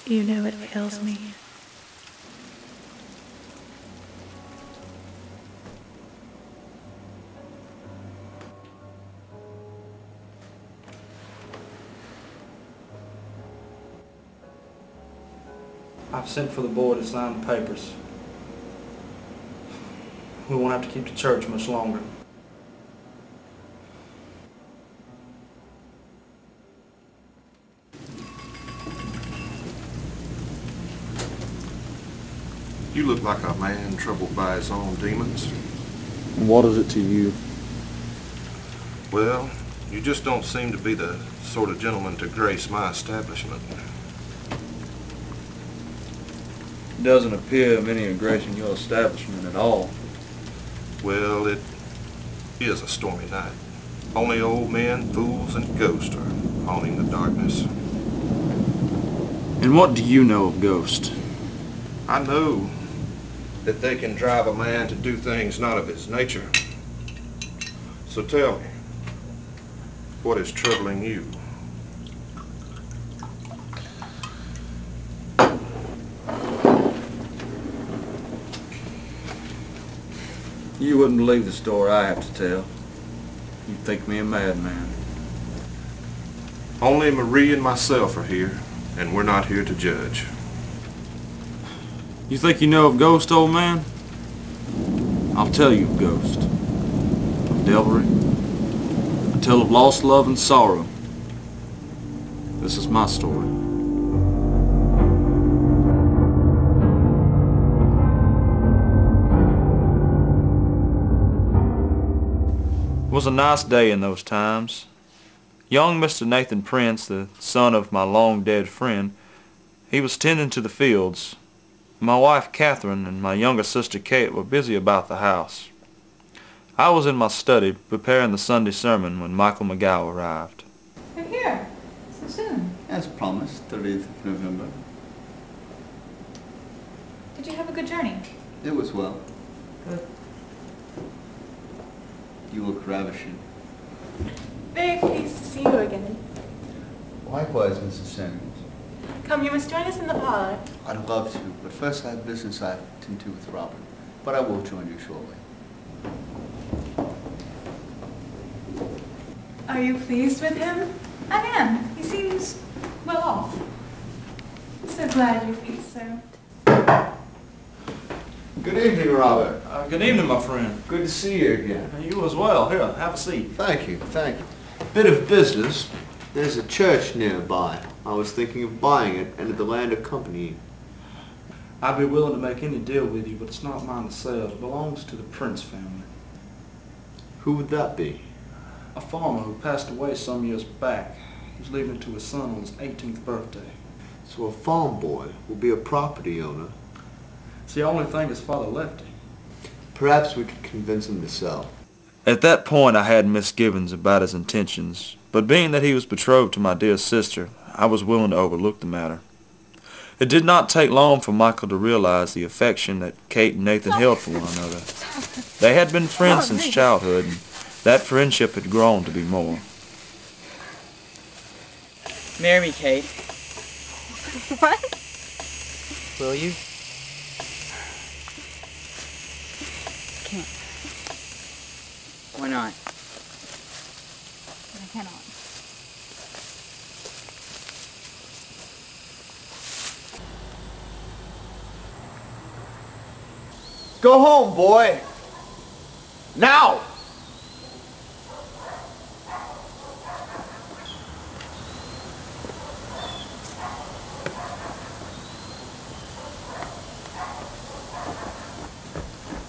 You know it kills me. I've sent for the boy to sign the papers. We won't have to keep the church much longer. You look like a man troubled by his own demons. What is it to you? Well, you just don't seem to be the sort of gentleman to grace my establishment. It doesn't appear many are gracing your establishment at all. Well, it is a stormy night. Only old men, fools, and ghosts are haunting the darkness. And what do you know of ghosts? I know that they can drive a man to do things not of his nature. So tell me, what is troubling you? You wouldn't believe the story I have to tell. You'd think me a madman. Only Marie and myself are here, and we're not here to judge. You think you know of ghosts, old man? I'll tell you of ghosts. Of devilry. I tell of lost love and sorrow. This is my story. It was a nice day in those times. Young Mr. Nathan Prince, the son of my long-dead friend, he was tending to the fields. My wife Catherine and my younger sister Kate were busy about the house. I was in my study preparing the Sunday sermon when Michael McGow arrived. You're here so soon. As promised, 30th of November. Did you have a good journey? It was well. Good. You look ravishing. Very pleased to see you again. Likewise, Mrs. Samuels. Come, you must join us in the parlor. I'd love to, but first I have business I have to attend to with Robert. But I will join you shortly. Are you pleased with him? I am. He seems well off. I'm so glad you've been served. Good evening, Robert. Good evening, my friend. Good to see you again. You as well. Here, have a seat. Thank you, thank you. Bit of business. There's a church nearby. I was thinking of buying it and the land accompanying. I'd be willing to make any deal with you, but it's not mine to sell. It belongs to the Prince family. Who would that be? A farmer who passed away some years back. He's leaving it to his son on his 18th birthday. So a farm boy will be a property owner. It's the only thing his father left him. Perhaps we could convince him to sell. At that point I had misgivings about his intentions, but being that he was betrothed to my dear sister, I was willing to overlook the matter. It did not take long for Michael to realize the affection that Kate and Nathan held for one another. They had been friends since childhood, and that friendship had grown to be more. Marry me, Kate. What? Will you? Can't. Why not? I cannot. Go home, boy! Now!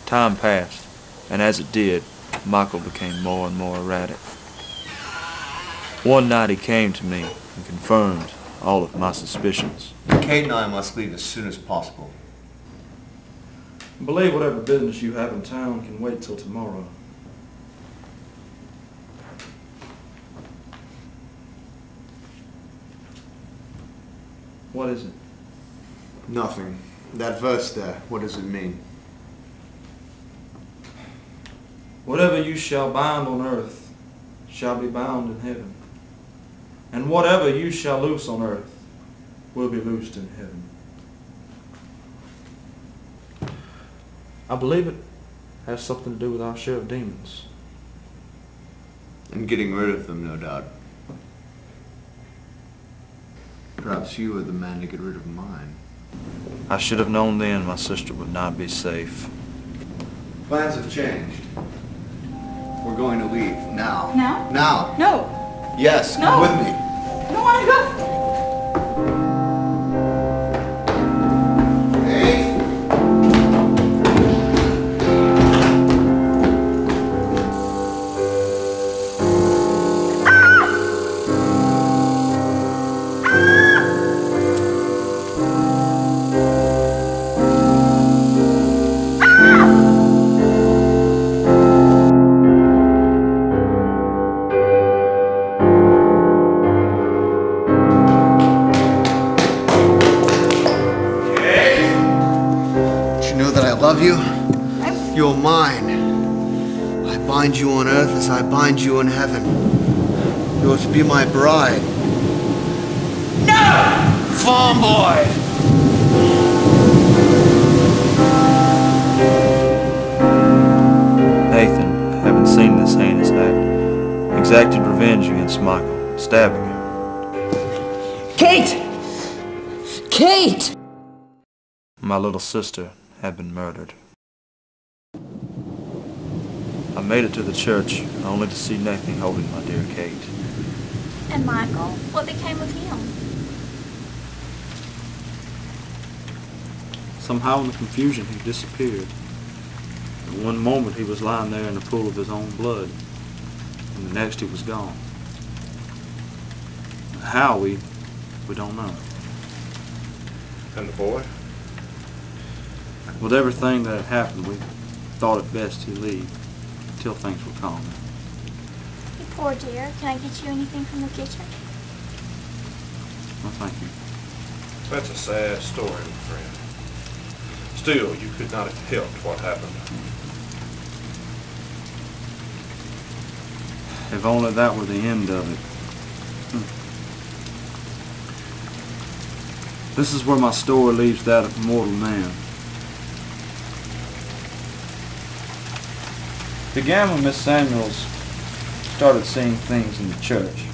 Time passed, and as it did, Michael became more and more erratic. One night he came to me and confirmed all of my suspicions. Kate and I must leave as soon as possible. I believe whatever business you have in town can wait till tomorrow. What is it? Nothing. That verse there, what does it mean? Whatever you shall bind on earth shall be bound in heaven, and whatever you shall loose on earth will be loosed in heaven. I believe it has something to do with our share of demons. And getting rid of them, no doubt. Perhaps you are the man to get rid of mine. I should have known then my sister would not be safe. Plans have changed. We're going to leave. Now. Now? Now. No. Yes, No. come with me. I don't want to go. Love you. You're mine. I bind you on earth as I bind you in heaven. You're to be my bride. No! Farm boy! Nathan, having seen this heinous act, exacted revenge against Michael, stabbing him. Kate! Kate! My little sister had been murdered. I made it to the church only to see Nathan holding my dear Kate. And Michael? What became of him? Somehow in the confusion he disappeared. In one moment he was lying there in a pool of his own blood, and the next he was gone. How we don't know. And the boy? With everything that had happened, we thought it best to leave until things were calm. You poor dear. Can I get you anything from the kitchen? No, thank you. That's a sad story, my friend. Still, you could not have helped what happened. If only that were the end of it. This is where my story leaves that of mortal man. It began when Miss Samuels started seeing things in the church.